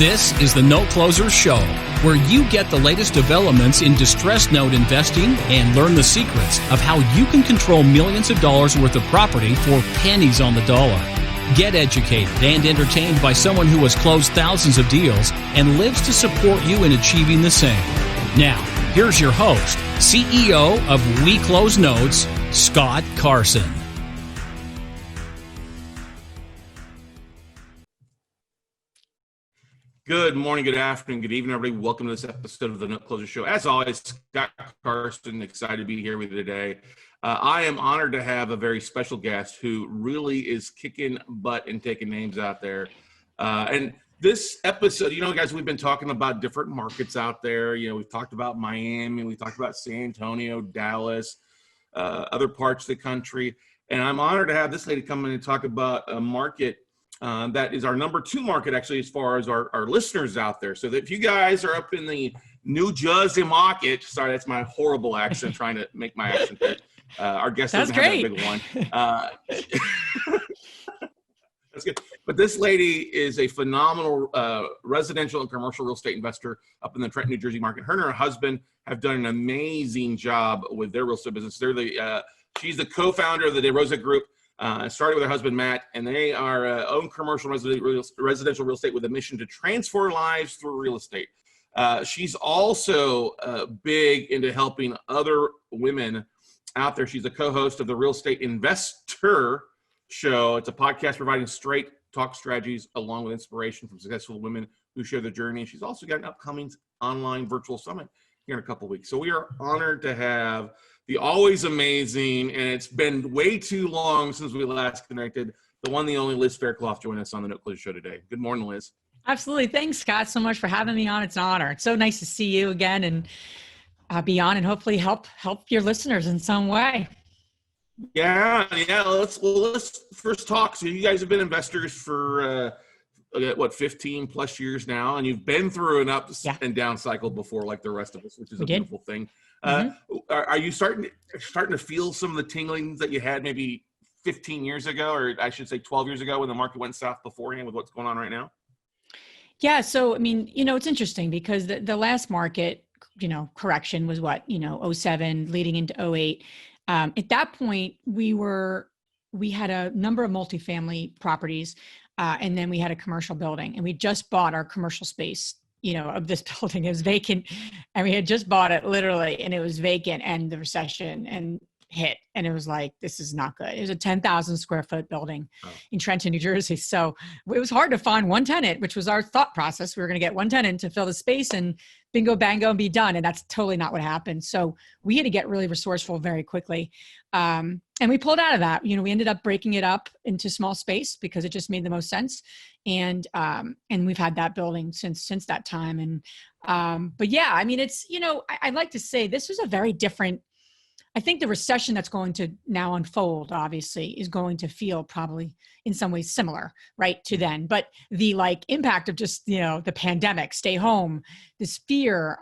This is the Note Closer Show, where you get the latest developments in distressed note investing and learn the secrets of how you can control millions of dollars worth of property for pennies on the dollar. Get educated and entertained by someone who has closed thousands of deals and lives to support you in achieving the same. Now, here's your host, CEO of We Close Notes, Scott Carson. Good morning, good afternoon, good evening, everybody. Welcome to this episode of the Note Closer Show. As always, Scott Carson, excited to be here with you today. I am honored to have a very special guest who really is kicking butt and taking names out there. And this episode, guys, we've been talking about different markets out there. We've talked about Miami, we've talked about San Antonio, Dallas, other parts of the country. And I'm honored to have this lady come in and talk about a market that is our number 2 market, actually, as far as our listeners out there. So that if you guys are up in the New Jersey market, sorry, that's my horrible accent, trying to make my accent there. Our guest doesn't have that big one. That's good. But this lady is a phenomenal residential and commercial real estate investor up in the Trenton, New Jersey market. Her and her husband have done an amazing job with their real estate business. She's the co-founder of the DeRosa Group. Started with her husband, Matt, and they are own commercial residential real estate with a mission to transform lives through real estate. She's also big into helping other women out there. She's a co-host of the Real Estate InvestHER show. It's a podcast providing straight talk strategies along with inspiration from successful women who share their journey. She's also got an upcoming online virtual summit here in a couple of weeks. So we are honored to have the always amazing, and it's been way too long since we last connected, the one, the only Liz Faircloth join us on the Note Closer Show today. Good morning, Liz. Absolutely. Thanks, Scott, so much for having me on. It's an honor. It's so nice to see you again and be on and hopefully help your listeners in some way. Yeah. Let's first talk. So you guys have been investors for 15 plus years now, and you've been through an up and down cycle before, like the rest of us, which is a beautiful thing. Are you starting to feel some of the tinglings that you had maybe 15 years ago, or I should say 12 years ago, when the market went south beforehand, with what's going on right now? Yeah. So, it's interesting because the last market, correction was 07 leading into 08. At that point, we had a number of multifamily properties, and then we had a commercial building, and we just bought our commercial space, of this building. It was vacant, and we had just bought it literally, and it was vacant, and the recession hit, and it was like, this is not good. It was a 10,000 square foot building in Trenton, New Jersey. So it was hard to find one tenant, which was our thought process. We were going to get one tenant to fill the space and bingo, bango, and be done. And that's totally not what happened. So we had to get really resourceful very quickly. And we pulled out of that. We ended up breaking it up into small space because it just made the most sense. And we've had that building since that time. And, but yeah, it's, I'd like to say this was a very different, I think the recession that's going to now unfold, obviously, is going to feel probably in some ways similar, right, to then. But the impact of just, the pandemic, stay home, this fear,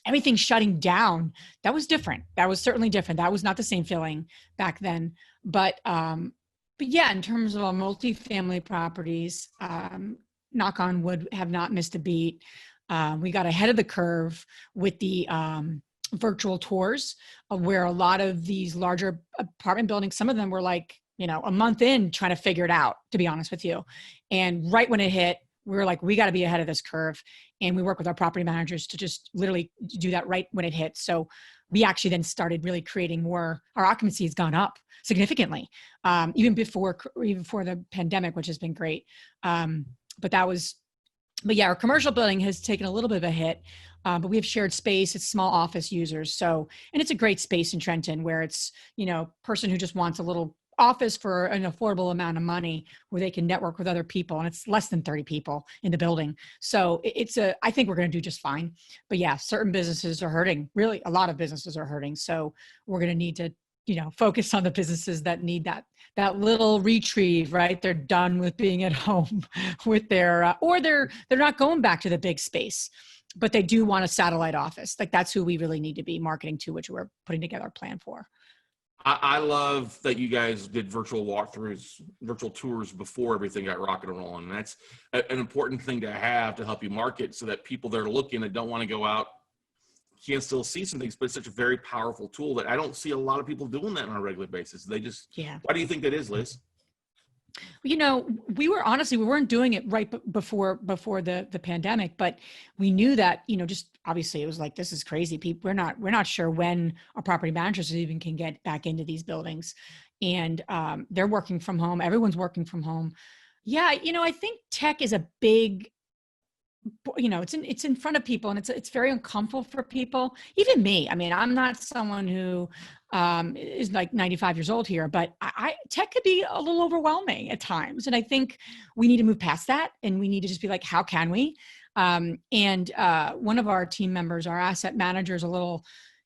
everything shutting down, that was different. That was certainly different. That was not the same feeling back then. But yeah, in terms of our multifamily properties, knock on wood, have not missed a beat. We got ahead of the curve with the virtual tours, where a lot of these larger apartment buildings, some of them were a month in trying to figure it out, to be honest with you. And right when it hit, we were like, we got to be ahead of this curve. And we work with our property managers to just literally do that right when it hit. So we actually then started really creating more. Our occupancy has gone up significantly, even before the pandemic, which has been great. But yeah, our commercial building has taken a little bit of a hit, but we have shared space. It's small office users. And it's a great space in Trenton where it's, person who just wants a little office for an affordable amount of money where they can network with other people. And it's less than 30 people in the building. So I think we're going to do just fine. But yeah, certain businesses are hurting. Really, a lot of businesses are hurting. So we're going to need to, focus on the businesses that need that little retrieve, right? They're done with being at home with their, or they're not going back to the big space, but they do want a satellite office. That's who we really need to be marketing to, which we're putting together a plan for. I love that you guys did virtual walkthroughs, virtual tours before everything got rocking and rolling. And that's an important thing to have to help you market, so that people that are looking that don't want to go out can still see some things. But it's such a very powerful tool that I don't see a lot of people doing that on a regular basis. They just, Yeah. Why do you think that is, Liz? You know, we weren't doing it right before the pandemic, but we knew that, you know, just obviously it was like, this is crazy. People, we're not sure when our property managers even can get back into these buildings, and they're working from home. Everyone's working from home. Yeah. You know, I think tech is a big, you know, it's in front of people, and it's very uncomfortable for people. Even me. I mean, I'm not someone who is like 95 years old here, but tech could be a little overwhelming at times. And I think we need to move past that, and we need to just be like, how can we? And one of our team members, our asset manager, is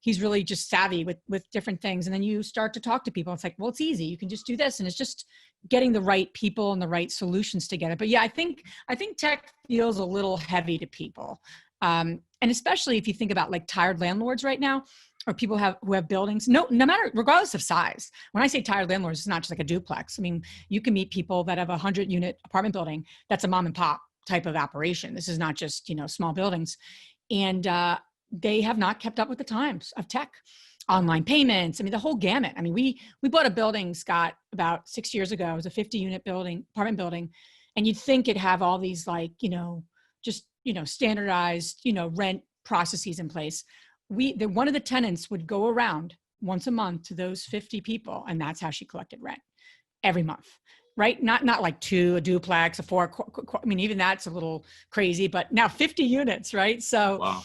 he's really just savvy with different things. And then you start to talk to people. It's like, well, it's easy. You can just do this. And it's just getting the right people and the right solutions together. But yeah, I think tech feels a little heavy to people. And especially if you think about like tired landlords right now, or people who have buildings, no matter, regardless of size. When I say tired landlords, it's not just like a duplex. I mean, you can meet people that have a 100-unit apartment building that's a mom and pop type of operation. This is not just, you know, small buildings. And they have not kept up with the times of tech, online payments. I mean, the whole gamut. I mean, we bought a building, Scott, about 6 years ago. It was a 50-unit building, apartment building. And you'd think it'd have all these, like, you know, just, you know, standardized, you know, rent processes in place. One of the tenants would go around once a month to those 50 people. And that's how she collected rent every month. Right? Not like a duplex, a four. I mean, even that's a little crazy, but now 50 units, right? So, Wow.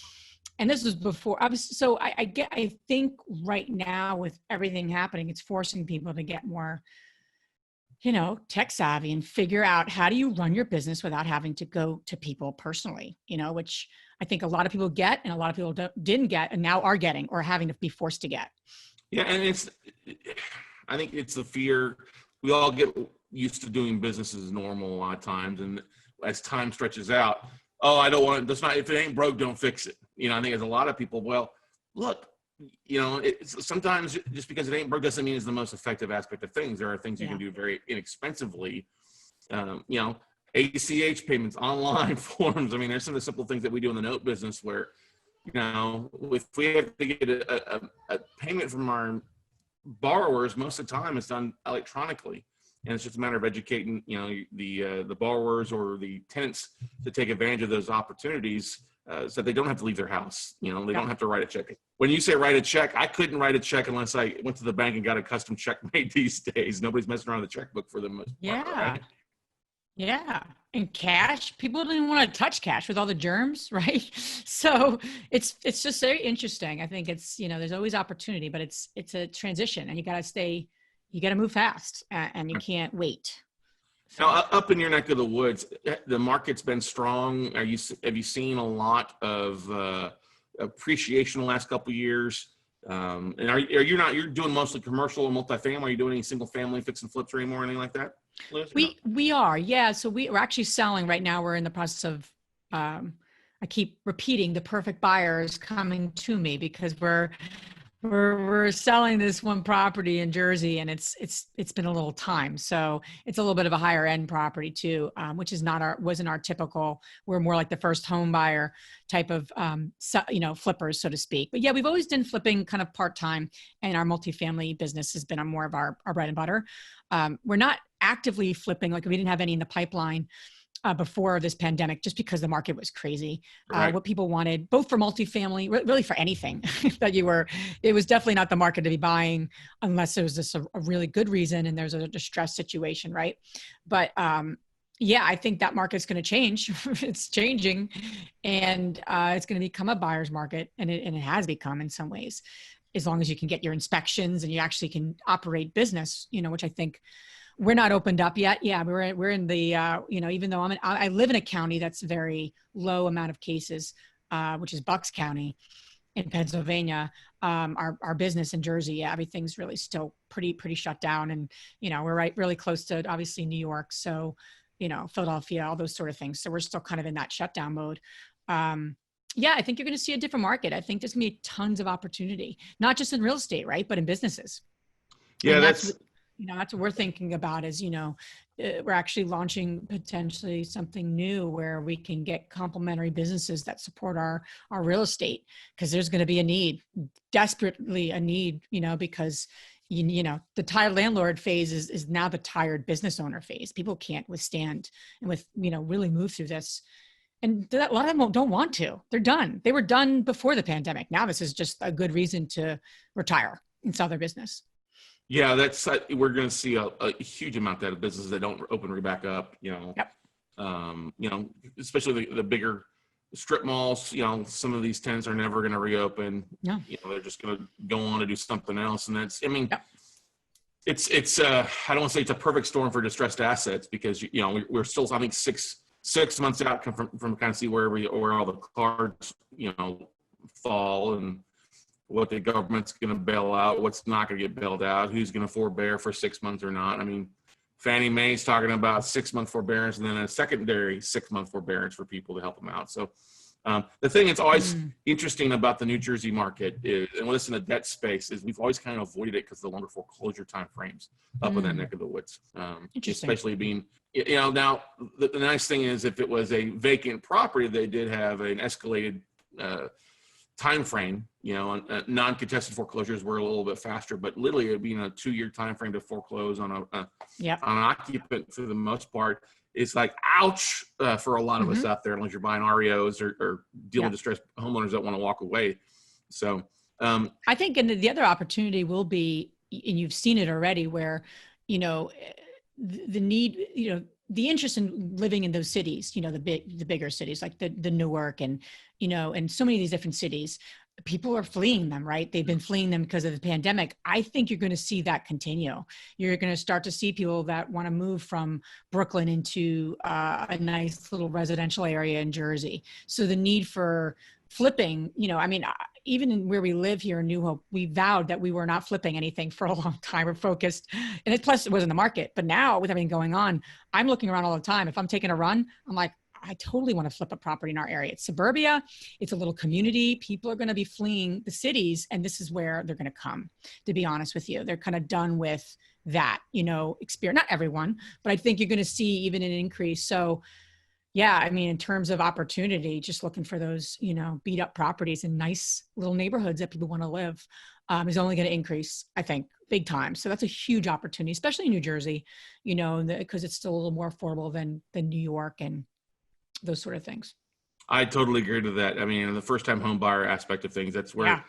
And this was before I think right now with everything happening, it's forcing people to get more, you know, tech savvy and figure out how do you run your business without having to go to people personally, you know, which I think a lot of people get and a lot of people didn't get and now are getting or having to be forced to get. Yeah. And I think it's the fear. We all get used to doing business as normal a lot of times. And as time stretches out, oh, I don't want it. If it ain't broke, don't fix it. You know, I think there's a lot of people, well, look, you know, sometimes just because it ain't broke doesn't mean it's the most effective aspect of things. There are things you can do very inexpensively. You know, ACH payments, online forms. I mean, there's some of the simple things that we do in the note business where, you know, if we have to get a payment from our borrowers, most of the time it's done electronically. And it's just a matter of educating, you know, the borrowers or the tenants to take advantage of those opportunities so that they don't have to leave their house. You know, they don't have to write a check. When you say write a check, I couldn't write a check unless I went to the bank and got a custom check made these days. Nobody's messing around with the checkbook for the most part, right? Yeah. And cash, people don't even want to touch cash with all the germs, right? So it's just very interesting. I think it's, you know, there's always opportunity, but it's a transition, and you got to move fast, and you can't wait. So. Now, up in your neck of the woods, the market's been strong. Have you seen a lot of appreciation the last couple of years? And you're doing mostly commercial and multifamily? Are you doing any single family fix and flips or anymore, anything like that? Liz, we are, yeah. So we're actually selling right now. We're in the process of, I keep repeating, the perfect buyers coming to me, because we're selling this one property in Jersey, and it's been a little time. So it's a little bit of a higher end property too, which wasn't our typical. We're more like the first home buyer type of, you know, flippers, so to speak. But yeah, we've always done flipping kind of part-time, and our multifamily business has been more of our bread and butter. We're not actively flipping, like we didn't have any in the pipeline before this pandemic, just because the market was crazy. Right. What people wanted, both for multifamily, really for anything it was definitely not the market to be buying unless there was a really good reason and there's a distressed situation, right? But yeah, I think that market's going to change. It's changing, and it's going to become a buyer's market, and it has become in some ways, as long as you can get your inspections and you actually can operate business, you know, which I think we're not opened up yet. Yeah, we're in the, you know, even though I live in a county that's very low amount of cases, which is Bucks County in Pennsylvania. Our business in Jersey, yeah, everything's really still pretty shut down. And, you know, we're really close to obviously New York. So, you know, Philadelphia, all those sort of things. So we're still kind of in that shutdown mode. Yeah, I think you're going to see a different market. I think there's going to be tons of opportunity, not just in real estate, right? But in businesses. Yeah, And that's that's what we're thinking about is, we're actually launching potentially something new where we can get complementary businesses that support our real estate, because there's going to be a need, desperately a need, because the tired landlord phase is now the tired business owner phase. People can't withstand and really move through this. And a lot of them don't want to. They're done. They were done before the pandemic. Now this is just a good reason to retire and sell their business. Yeah, we're going to see a huge amount of businesses that don't open right back up. Yep. Especially the bigger strip malls. Some of these tenants are never going to reopen. No. They're just going to go on to do something else, and that's. I mean, Yep. It's. I don't want to say it's a perfect storm for distressed assets, because we're still, I think, six months out from kind of see where all the cards fall, and what the government's going to bail out, what's not going to get bailed out, who's going to forbear for 6 months or not. I mean, Fannie Mae's talking about 6 month forbearance and then a secondary 6 month forbearance for people to help them out. So the thing that's always interesting about the New Jersey market is, and listen, the debt space is, we've always kind of avoided it because of the longer foreclosure time frames up in that neck of the woods. Especially being, now the nice thing is, if it was a vacant property, they did have an escalated time frame. Non-contested foreclosures were a little bit faster, but literally it'd be in a 2-year time frame to foreclose on an occupant. For the most part, it's like, ouch, for a lot of us out there, unless you're buying REOs or dealing with distressed homeowners that want to walk away. So I think, and the other opportunity will be, and you've seen it already, where the need, the interest in living in those cities, the bigger cities like the Newark and so many of these different cities, people are fleeing them, right? They've been fleeing them because of the pandemic. I think you're going to see that continue. You're going to start to see people that want to move from Brooklyn into a nice little residential area in Jersey. So the need for flipping, even in where we live here in New Hope, we vowed that we were not flipping anything for a long time. We're focused, and plus it was in the market. But now with everything going on, I'm looking around all the time. If I'm taking a run, I'm like, I totally want to flip a property in our area. It's suburbia. It's a little community. People are going to be fleeing the cities, and this is where they're going to come, to be honest with you. They're kind of done with that, experience. Not everyone, but I think you're going to see even an increase. So yeah, in terms of opportunity, just looking for those, beat up properties in nice little neighborhoods that people want to live is only going to increase, I think, big time. So that's a huge opportunity, especially in New Jersey, because it's still a little more affordable than New York and those sort of things. I totally agree to that. The first time home buyer aspect of things, that's where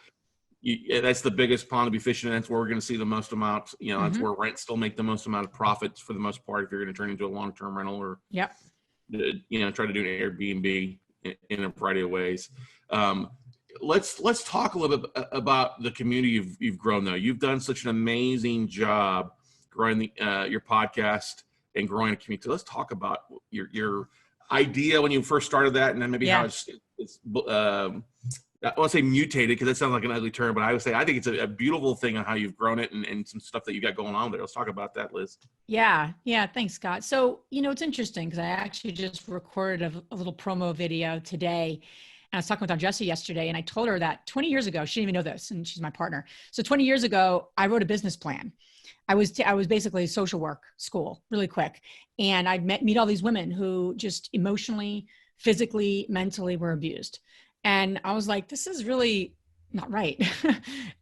that's the biggest pond to be fishing in. That's where we're going to see the most amount, that's where rents still make the most amount of profits for the most part, if you're going to turn into a long-term rental or, try to do an Airbnb in a variety of ways. Let's talk a little bit about the community you've grown though. You've done such an amazing job growing your podcast and growing a community. Let's talk about your idea when you first started that, and then maybe how it's I won't say mutated, because that sounds like an ugly term, but I would say I think it's a beautiful thing on how you've grown it and some stuff that you got going on there. Let's talk about that, Liz. Yeah. Thanks, Scott. So, it's interesting because I actually just recorded a little promo video today. And I was talking with Aunt Jessie yesterday, and I told her that 20 years ago, she didn't even know this, and she's my partner. So 20 years ago, I wrote a business plan. I was basically social work school really quick. And I'd meet all these women who just emotionally, physically, mentally were abused. And I was like, this is really not right.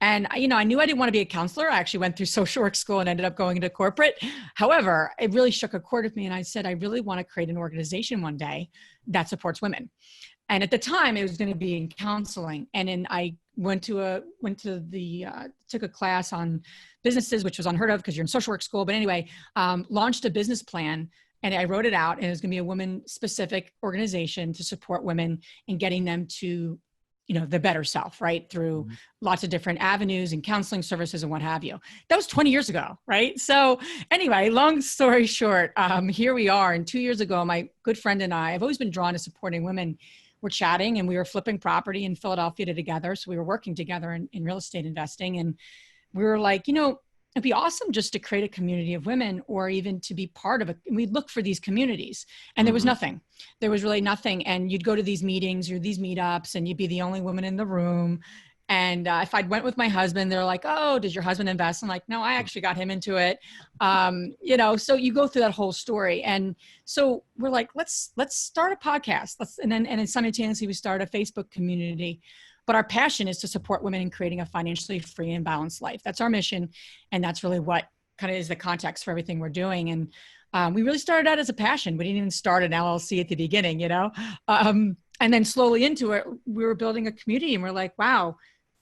And, I knew I didn't want to be a counselor. I actually went through social work school and ended up going into corporate. However, it really shook a chord with me. And I said, I really want to create an organization one day that supports women. And at the time it was going to be in counseling. And then I took a class on businesses, which was unheard of because you're in social work school. But anyway, launched a business plan, and I wrote it out, and it was going to be a women specific organization to support women in getting them to, the better self, right? Through lots of different avenues and counseling services and what have you. That was 20 years ago, right? So anyway, long story short, here we are. And 2 years ago, my good friend and I've always been drawn to supporting women. We're chatting, and we were flipping property in Philadelphia together. So we were working together in real estate investing. And we were like, it'd be awesome just to create a community of women, or even to be part of it. And we'd look for these communities, and there was nothing. There was really nothing. And you'd go to these meetings or these meetups, and you'd be the only woman in the room. And if I'd went with my husband, they're like, oh, does your husband invest? I'm like, no, I actually got him into it. So you go through that whole story. And so we're like, let's start a podcast. And then simultaneously we started a Facebook community. But our passion is to support women in creating a financially free and balanced life. That's our mission. And that's really what kind of is the context for everything we're doing. And we really started out as a passion. We didn't even start an LLC at the beginning, and then slowly into it, we were building a community and we're like, wow,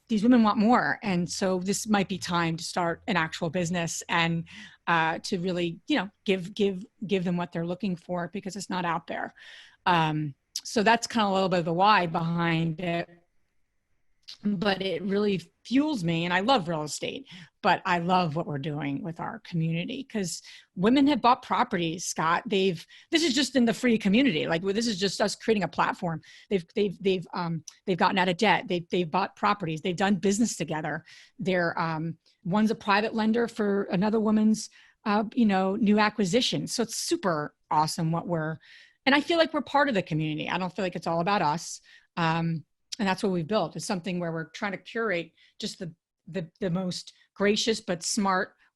these women want more. And so this might be time to start an actual business and to really, give them what they're looking for, because it's not out there. So that's kind of a little bit of the why behind it. But it really fuels me, and I love real estate, but I love what we're doing with our community, because women have bought properties, Scott. This is just in the free community. Like, this is just us creating a platform. They've gotten out of debt. They've bought properties. They've done business together. One's a private lender for another woman's, new acquisition. So it's super awesome and I feel like we're part of the community. I don't feel like it's all about us. And that's what we've built. It's something where we're trying to curate just the most gracious but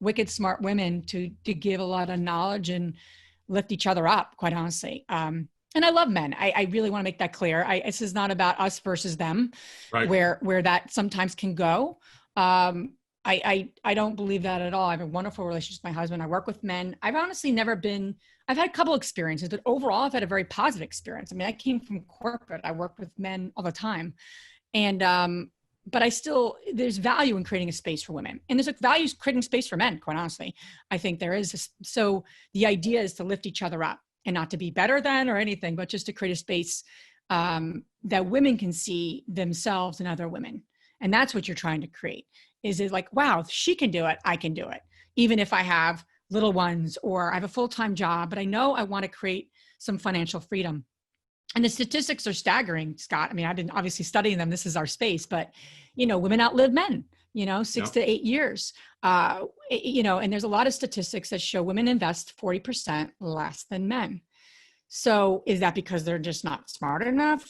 wicked smart women to give a lot of knowledge and lift each other up, quite honestly. And I love men. I really want to make that clear. This is not about us versus them, right, where that sometimes can go. I don't believe that at all. I have a wonderful relationship with my husband. I work with men. I've honestly I've had a couple experiences, but overall I've had a very positive experience. I mean, I came from corporate. I work with men all the time. And, but there's value in creating a space for women. And there's value creating space for men, quite honestly. I think there is. So the idea is to lift each other up and not to be better than or anything, but just to create a space that women can see themselves in other women. And that's what you're trying to create. Is it like, wow, if she can do it, I can do it. Even if I have little ones or I have a full-time job, but I know I want to create some financial freedom. And the statistics are staggering, Scott. I mean, I've been obviously studying them. This is our space, but women outlive men, 6 to 8 years. And there's a lot of statistics that show women invest 40% less than men. So is that because they're just not smart enough?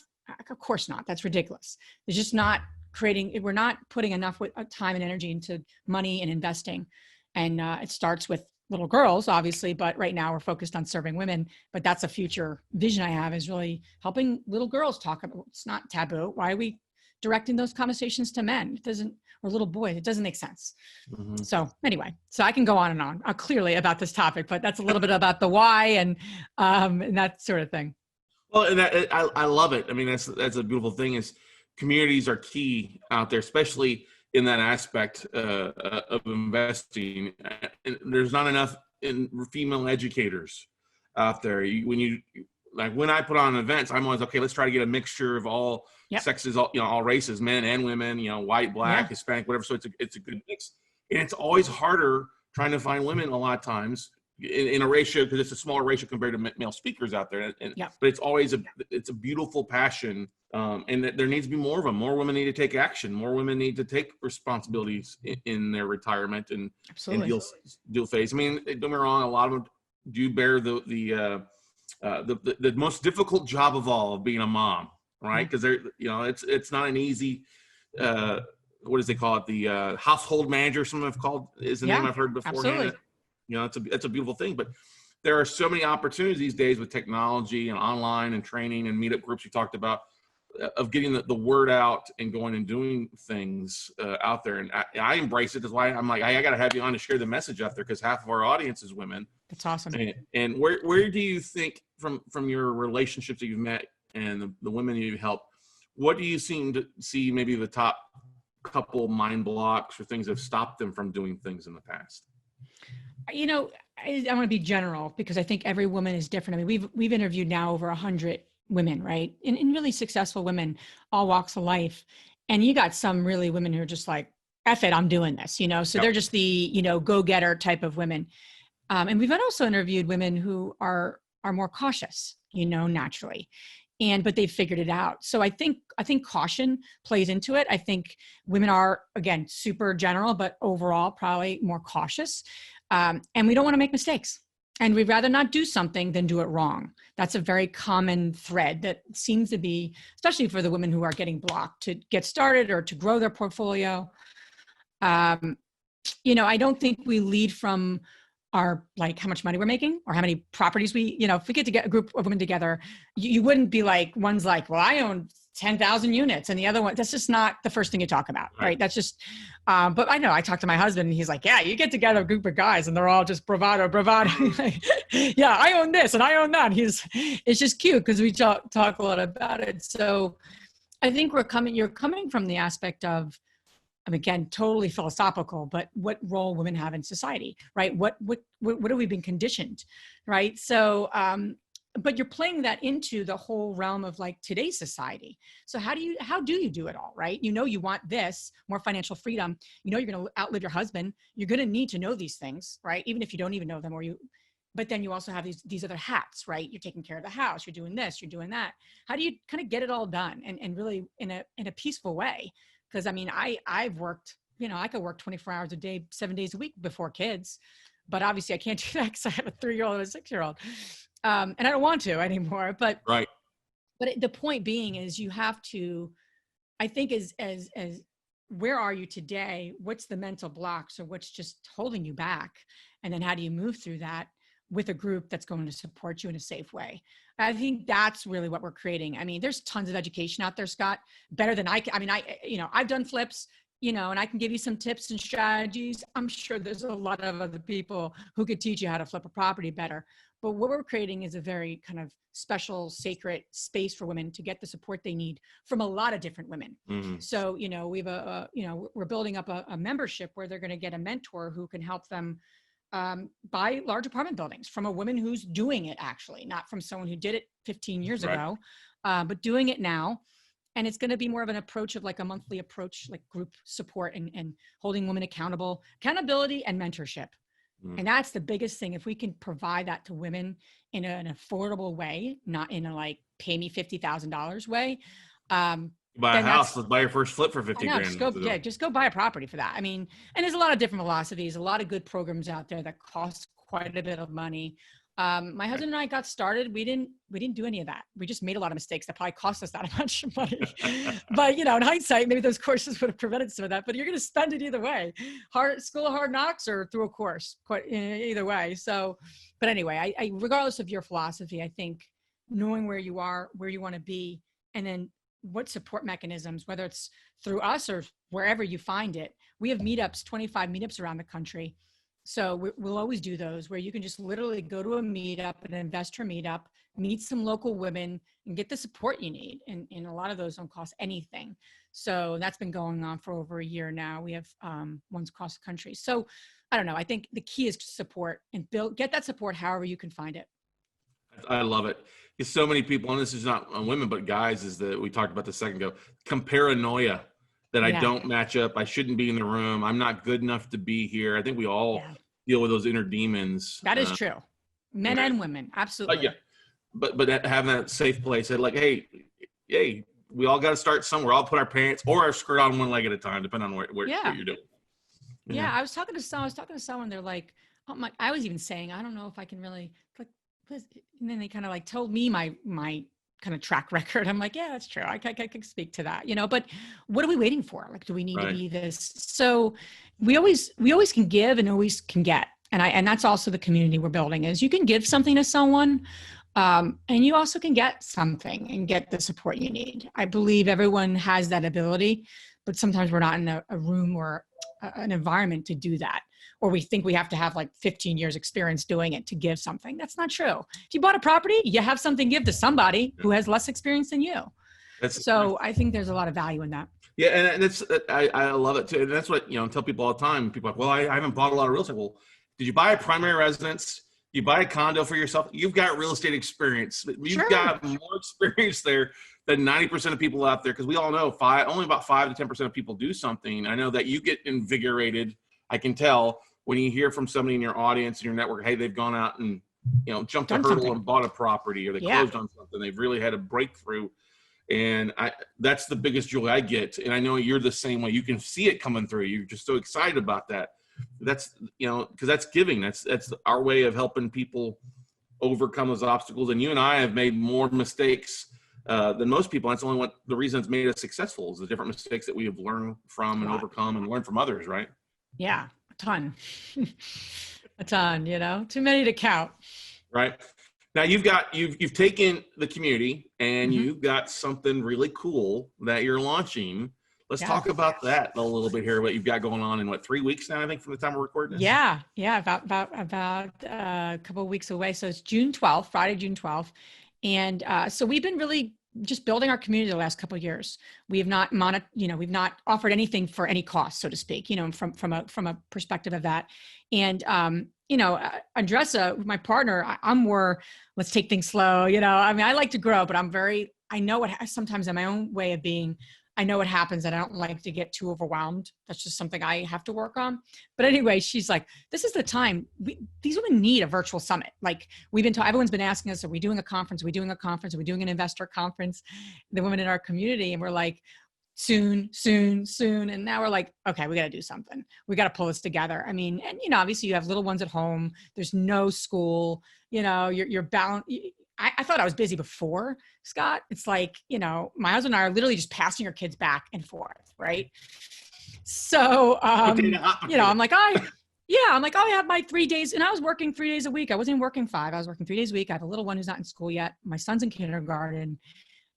Of course not. That's ridiculous. They're just not we're not putting enough time and energy into money and investing. And it starts with little girls, obviously, but right now we're focused on serving women. But that's a future vision I have, is really helping little girls talk about, it's not taboo. Why are we directing those conversations to men? Or little boys, it doesn't make sense. Mm-hmm. So anyway, I can go on and on clearly about this topic, but that's a little bit about the why and that sort of thing. Well, and I love it. I mean, that's a beautiful thing, is communities are key out there, especially in that aspect of investing. And there's not enough female educators out there. When I put on events, I'm always, okay, let's try to get a mixture of all sexes, all races, men and women, white, black, Hispanic, whatever. So it's a good mix. And it's always harder trying to find women a lot of times in a ratio, because it's a smaller ratio compared to male speakers out there. But it's always it's a beautiful passion. And that there needs to be more of them. More women need to take action. More women need to take responsibilities in their retirement and deal phase. I mean, don't get me wrong, a lot of them do bear the most difficult job of all, of being a mom, right? Because it's not an easy what does they call it? The household manager, some have called, is the name I've heard beforehand. Absolutely. It's a beautiful thing, but there are so many opportunities these days with technology and online and training and meetup groups you talked about, of getting the word out and going and doing things out there. And I embrace it. That's why I'm like, I got to have you on to share the message out there, because half of our audience is women. That's awesome. And where do you think, from your relationships that you've met and the women you've helped, what do you seem to see maybe the top couple mind blocks or things that have stopped them from doing things in the past? I want to be general, because I think every woman is different. I mean, we've interviewed now over 100 women, right? And really successful women, all walks of life. And you got some really women who are just like, F it, I'm doing this, so they're just the, go-getter type of women. And we've also interviewed women who are more cautious, naturally. But they've figured it out. So I think caution plays into it. I think women are, again, super general, but overall probably more cautious. And we don't want to make mistakes. And we'd rather not do something than do it wrong. That's a very common thread that seems to be, especially for the women who are getting blocked to get started or to grow their portfolio. I don't think we lead from our, like, how much money we're making or how many properties we, if we get to get a group of women together, you wouldn't be like, one's like, well, I own 10,000 units. And the other one, that's just not the first thing you talk about. Right. That's just, but I know I talked to my husband and he's like, yeah, you get together a group of guys and they're all just bravado. Yeah, I own this and I own that. It's just cute because we talk a lot about it. So I think you're coming from the aspect of, again, totally philosophical, but what role women have in society, right? What have we been conditioned, right? So, but you're playing that into the whole realm of like today's society. So how do you do it all, right? You want this, more financial freedom. You're going to outlive your husband. You're going to need to know these things, right? Even if you don't even know them, but then you also have these other hats, right? You're taking care of the house. You're doing this, you're doing that. How do you kind of get it all done and really in a peaceful way? Because I've worked, I could work 24 hours a day, 7 days a week before kids, but obviously I can't do that because I have a 3-year-old and a 6-year-old. And I don't want to anymore, but right. But the point being is you have to, I think as where are you today? What's the mental blocks or what's just holding you back? And then how do you move through that with a group that's going to support you in a safe way? I think that's really what we're creating. I mean, there's tons of education out there, Scott, better than I've done flips, and I can give you some tips and strategies. I'm sure there's a lot of other people who could teach you how to flip a property better. But what we're creating is a very kind of special, sacred space for women to get the support they need from a lot of different women. Mm-hmm. So, we've we're building up a membership where they're going to get a mentor who can help them buy large apartment buildings from a woman who's doing it, actually, not from someone who did it 15 years ago, but doing it now. And it's going to be more of an approach of like a monthly approach, like group support and holding women accountability and mentorship. Mm. And that's the biggest thing. If we can provide that to women in an affordable way, not in a like pay me $50,000 way. Buy a house, let's buy your first flip for 50 grand. Just go buy a property for that. I mean, and there's a lot of different philosophies, a lot of good programs out there that cost quite a bit of money. My husband and I got started. We didn't do any of that. We just made a lot of mistakes that probably cost us that much money. But in hindsight, maybe those courses would have prevented some of that. But you're going to spend it either way, school of hard knocks or through a course, either way. So, but anyway, I regardless of your philosophy, I think knowing where you are, where you want to be, and then what support mechanisms, whether it's through us or wherever you find it. We have meetups, 25 meetups around the country. So we'll always do those where you can just literally go to a meetup, an InvestHER meetup, meet some local women and get the support you need. And a lot of those don't cost anything. So that's been going on for over a year now. We have ones across the country. So I don't know. I think the key is support and get that support however you can find it. I love it. Because so many people, and this is not on women, but guys, is that we talked about this a second ago, comparanoia. That I don't match up. I shouldn't be in the room. I'm not good enough to be here. I think we all deal with those inner demons. That is true. Men and women. Absolutely. But having that safe place, like, hey, we all got to start somewhere. I'll put our pants or our skirt on one leg at a time, depending on what you're doing. Yeah. I was talking to someone. They're like, oh my, I was even saying, I don't know if I can really like, and then they kind of like told me my kind of track record. I'm like, yeah, that's true. I can speak to that, but what are we waiting for? Like, do we need to be this? So we always can give and always can get. And that's also the community we're building is you can give something to someone and you also can get something and get the support you need. I believe everyone has that ability, but sometimes we're not in a room or an environment to do that. Or we think we have to have like 15 years experience doing it to give something. That's not true. If you bought a property, you have something to give to somebody who has less experience than you. I think there's a lot of value in that. Yeah. And I love it too. And that's what, tell people all the time. People are like, well, I haven't bought a lot of real estate. Well, did you buy a primary residence? You buy a condo for yourself? You've got real estate experience. You've got more experience there than 90% of people out there. Because we all know only about 5 to 10% of people do something. I know that you get invigorated. I can tell when you hear from somebody in your audience and your network, hey, they've gone out and, jumped a hurdle and bought a property, or they closed on something. They've really had a breakthrough. And that's the biggest joy I get. And I know you're the same way. You can see it coming through. You're just so excited about that. that's, because that's giving. That's our way of helping people overcome those obstacles. And you and I have made more mistakes than most people. That's only the reason it's made us successful is the different mistakes that we have learned from and overcome and learned from others, right? Yeah, a ton. A ton, too many to count. Right. Now you've taken the community and you've got something really cool that you're launching. Let's talk about that a little bit here. What you've got going on in 3 weeks now, I think, from the time we're recording this. Yeah. About a couple of weeks away. So it's June 12th, Friday, June 12th. And so we've been really just building our community the last couple of years. We have not we've not offered anything for any cost, so to speak, from a perspective of that. And, Andressa, my partner, I'm more, let's take things slow. I like to grow, but I know sometimes in my own way of being, I know what happens and I don't like to get too overwhelmed. That's just something I have to work on. But anyway, she's like, this is the time. These women need a virtual summit. Like everyone's been asking us, are we doing a conference? Are we doing a conference? Are we doing an investor conference? The women in our community. And we're like, soon. And now we're like, okay, we got to do something. We got to pull this together. I mean, and obviously you have little ones at home. There's no school, you're bound. I thought I was busy before, Scott. It's like, my husband and I are literally just passing our kids back and forth. Right. So, I'm like, I have my 3 days, and I was working 3 days a week. I wasn't working 5. I was working 3 days a week. I have a little one who's not in school yet. My son's in kindergarten.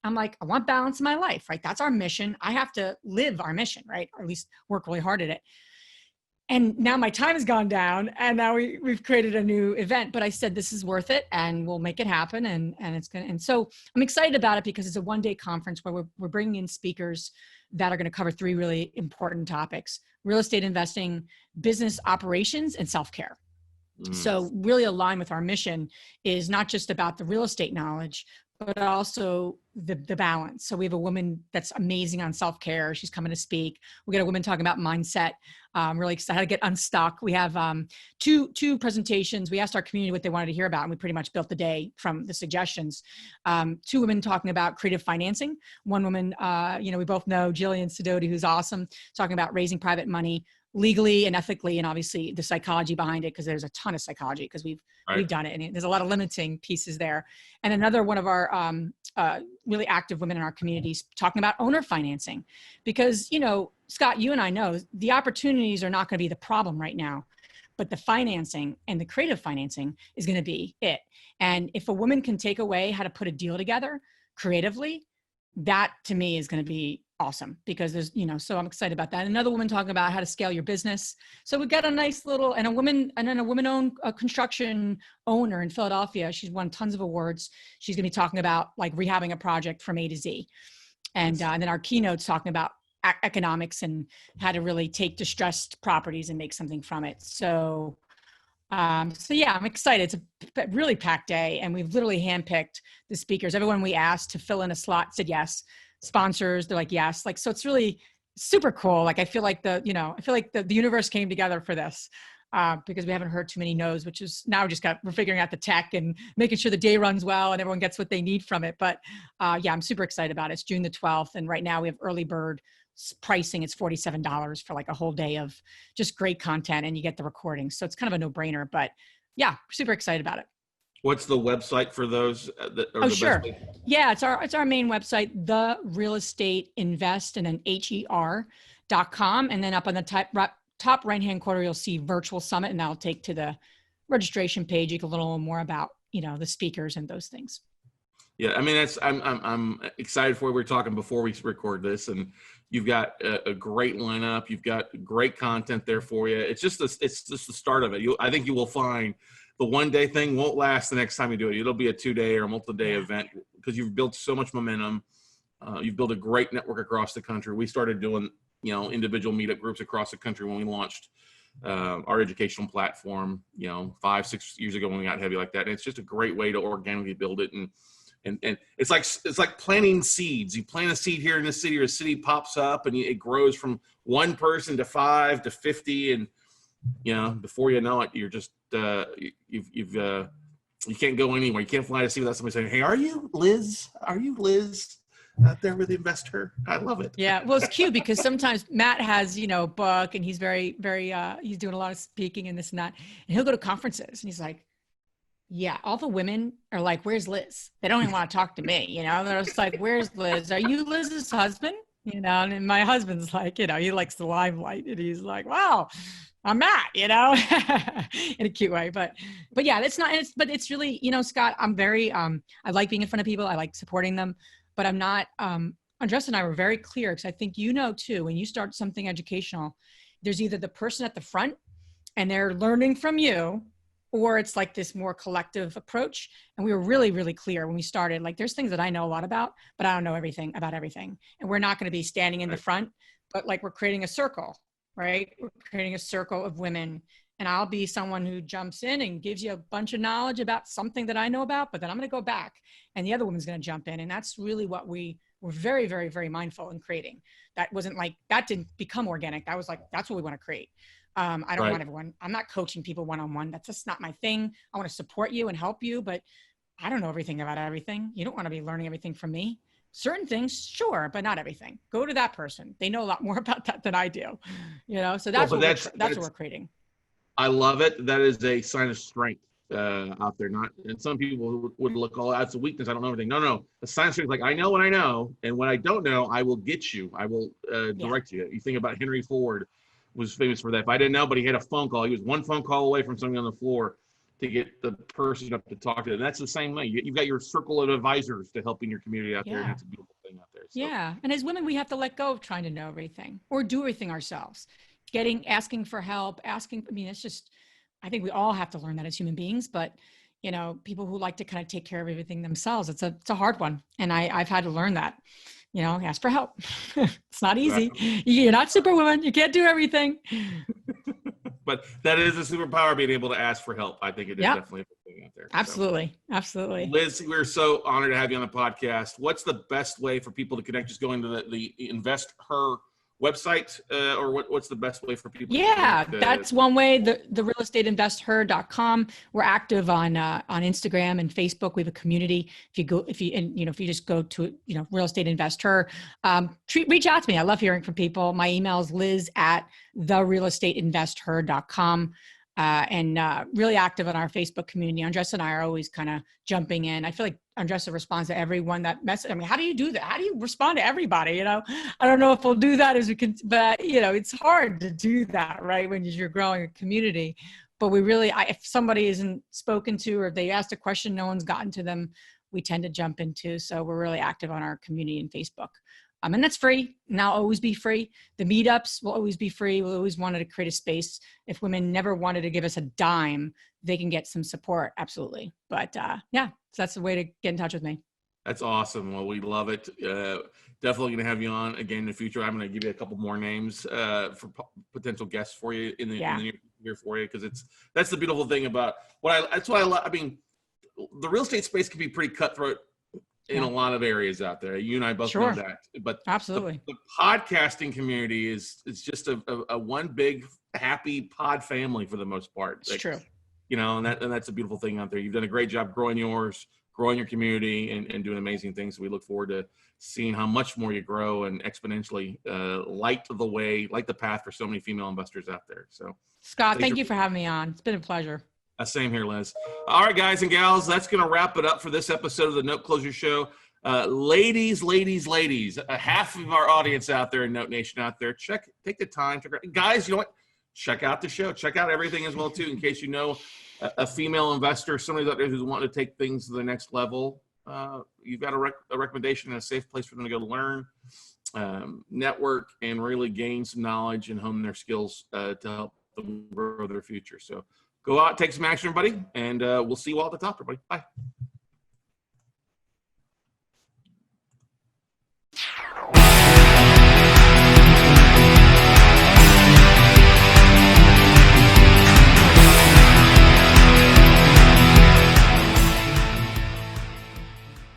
I'm like, I want balance in my life, right? That's our mission. I have to live our mission, right? Or at least work really hard at it. And now my time has gone down, and now we've created a new event. But I said, this is worth it, and we'll make it happen. And it's going to, and so I'm excited about it because it's a one-day conference where we're bringing in speakers that are going to cover 3 really important topics: real estate investing, business operations, and self-care. So really aligned with our mission is not just about the real estate knowledge, but also the balance. So we have a woman that's amazing on self-care. She's coming to speak. We got a woman talking about mindset. Really excited how to get unstuck. We have two presentations. We asked our community what they wanted to hear about, and we pretty much built the day from the suggestions. 2 women talking about creative financing. One woman, we both know, Jillian Sidoti, who's awesome, talking about raising private money legally and ethically, and obviously the psychology behind it, because there's a ton of psychology because we've done it, and there's a lot of limiting pieces there. And another one of our really active women in our communities talking about owner financing, because Scott, you and I know the opportunities are not going to be the problem right now, but the financing and the creative financing is going to be it. And if a woman can take away how to put a deal together creatively, that to me is going to be awesome, because there's, so I'm excited about that. Another woman talking about how to scale your business. So we've got a nice little, and then a woman-owned construction owner in Philadelphia. She's won tons of awards. She's going to be talking about like rehabbing a project from A to Z. And then our keynote's talking about economics and how to really take distressed properties and make something from it. So yeah, I'm excited. It's a really packed day, and we've literally handpicked the speakers. Everyone we asked to fill in a slot said yes. Sponsors, they're like, yes. Like, so it's really super cool. Like, I feel like the universe came together for this, because we haven't heard too many no's, which is now we're figuring out the tech and making sure the day runs well and everyone gets what they need from it. But yeah, I'm super excited about it. It's June the 12th. And right now we have early bird pricing. It's $47 for like a whole day of just great content, and you get the recording. So it's kind of a no-brainer, but yeah, super excited about it. What's the website for those? Sure. Yeah, it's our main website, the Real Estate Invest, and then HER.com. And then up on the top right-hand corner, you'll see Virtual Summit, and that'll take to the registration page. You can learn a little more about, the speakers and those things. Yeah, I mean, I'm excited for what we were talking before we record this, and you've got a great lineup. You've got great content there for you. It's just the start of it. I think you will find the one-day thing won't last the next time you do it. It'll be a 2-day or multi-day event, because you've built so much momentum. You've built a great network across the country. We started doing, individual meetup groups across the country when we launched our educational platform, 5-6 years ago when we got heavy like that. And it's just a great way to organically build it. And it's like planting seeds. You plant a seed here in the city, or a city pops up, and it grows from 1 person to 5 to 50. And, before you know it, you're just, you can't go anywhere. You can't fly to sea without somebody saying, "Hey, are you Liz? Are you Liz?" out there with InvestHER. I love it. Yeah. Well, it's cute because sometimes Matt has, a book and he's very, he's doing a lot of speaking and this and that. And he'll go to conferences and he's like, yeah, all the women are like, where's Liz? They don't even want to talk to me. They're just like, where's Liz? Are you Liz's husband? And my husband's like, he likes the limelight and he's like, wow, I'm Matt, in a cute way. But yeah, but it's really, Scott, I'm very, I like being in front of people. I like supporting them, but I'm not, Andres and I were very clear because I think, too, when you start something educational, there's either the person at the front and they're learning from you, or it's like this more collective approach. And we were really, really clear when we started, like there's things that I know a lot about, but I don't know everything about everything. And we're not going to be standing in the front, but like we're creating a circle, right? We're creating a circle of women. And I'll be someone who jumps in and gives you a bunch of knowledge about something that I know about, but then I'm going to go back and the other woman's going to jump in. And that's really what we were very, very, very mindful in creating. That wasn't like, that didn't become organic. That was like, that's what we want to create. I don't want everyone, I'm not coaching people one-on-one. That's just not my thing. I want to support you and help you, but I don't know everything about everything. You don't want to be learning everything from me. Certain things, sure, but not everything. Go to that person. They know a lot more about that than I do, so that's, that's what we're creating. I love it. That is a sign of strength out there. And some people would look, oh, that's a weakness. I don't know everything. No. The sign of strength is like, I know what I know. And what I don't know, I will get you. I will direct you. You think about Henry Ford was famous for that. If I didn't know, but he had a phone call. He was one phone call away from something on the floor to get the person up to talk to them. That's the same way. You've got your circle of advisors to help in your community out there. And that's a beautiful thing out there. So. Yeah. And as women, we have to let go of trying to know everything or do everything ourselves. Asking for help, it's just, I think we all have to learn that as human beings, but people who like to kind of take care of everything themselves, it's a hard one. And I've had to learn that, ask for help. It's not easy. You're not Superwoman. You can't do everything. But that is a superpower, being able to ask for help. I think it is definitely a good thing out there. Absolutely. So. Absolutely. Liz, we're so honored to have you on the podcast. What's the best way for people to connect? Just going to the InvestHER website, or what's the best way for people? Yeah, that's one way. The realestateinvesther.com. We're active on Instagram and Facebook. We have a community. If you just go to Real Estate InvestHER, reach out to me. I love hearing from people. My email is liz@therealestateinvesther.com. And really active on our Facebook community. Andres and I are always kind of jumping in. I feel like Andres responds to everyone that message. I mean, how do you do that? How do you respond to everybody? I don't know if we'll do that as we can, but it's hard to do that, right? When you're growing a community. But we really, if somebody isn't spoken to, or if they asked a question, no one's gotten to them, we tend to jump into. So we're really active on our community in Facebook. And that's free, and I'll always be free. The meetups will always be free. We'll always wanted to create a space. If women never wanted to give us a dime, they can get some support. Absolutely. But so that's the way to get in touch with me. That's awesome. Well, we love it. Definitely going to have you on again in the future. I'm going to give you a couple more names for potential guests for you in the near future for you, because that's the beautiful thing about that's what I love. I mean, the real estate space can be pretty cutthroat in a lot of areas out there. You and I both know that. But absolutely, the podcasting community is just a one big happy pod family for the most part. It's true. And that's a beautiful thing out there. You've done a great job growing yours, growing your community, and doing amazing things. So we look forward to seeing how much more you grow and exponentially light the path for so many female investors out there. So Scott, thank you for having me on. It's been a pleasure. Same here, Liz. All right, guys and gals, that's going to wrap it up for this episode of the Note Closer Show. Ladies, half of our audience out there in Note Nation out there, take the time. Guys, you know what? Check out the show. Check out everything as well, too, in case you know a female investor, somebody out there who's wanting to take things to the next level. You've got a recommendation and a safe place for them to go learn, network, and really gain some knowledge and hone their skills to help them grow their future. So go out, take some action, everybody, and we'll see you all at the top, everybody. Bye.